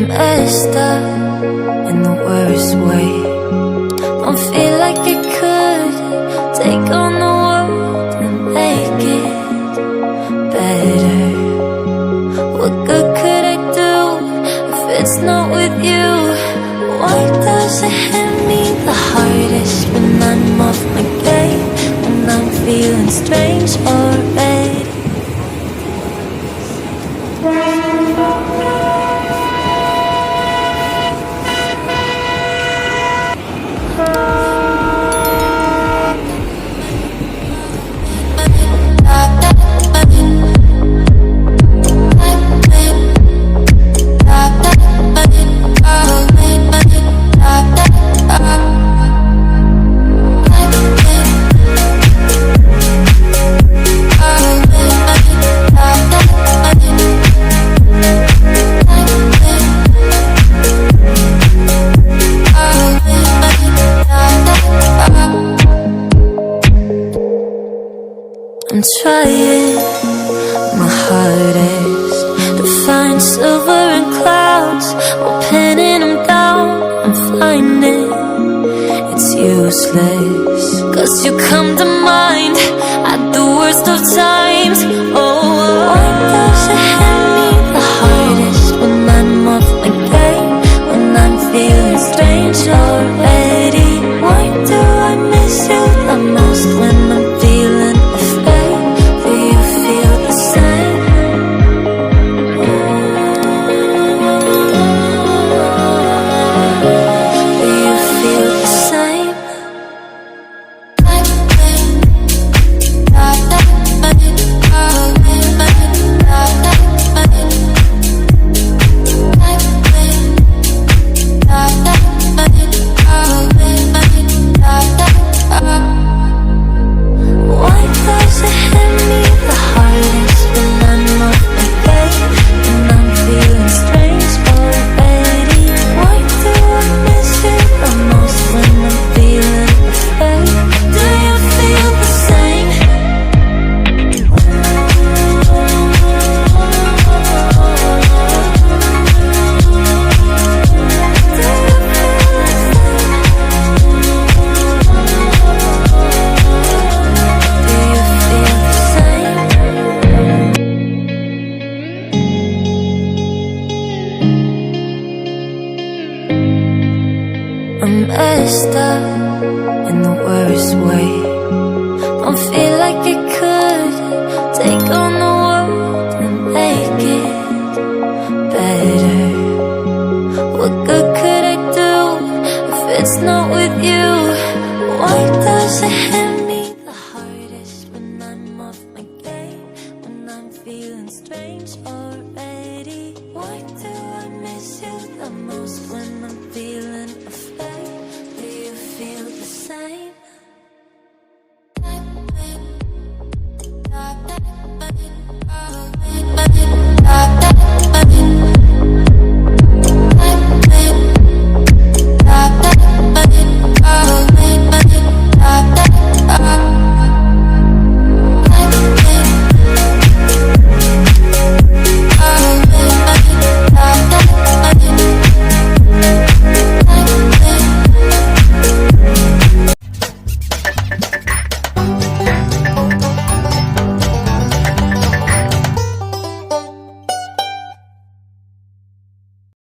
messed up in the worst way. Don't feel like I could take on the world and make it better. What good could I do if it's not with you? Why does it hit me the hardest when I'm off my game? When I'm feeling strange already. I'm trying my hardest to find silver in clouds while pinning them down. I'm finding it's useless, 'cause you come to mind at the worst of times.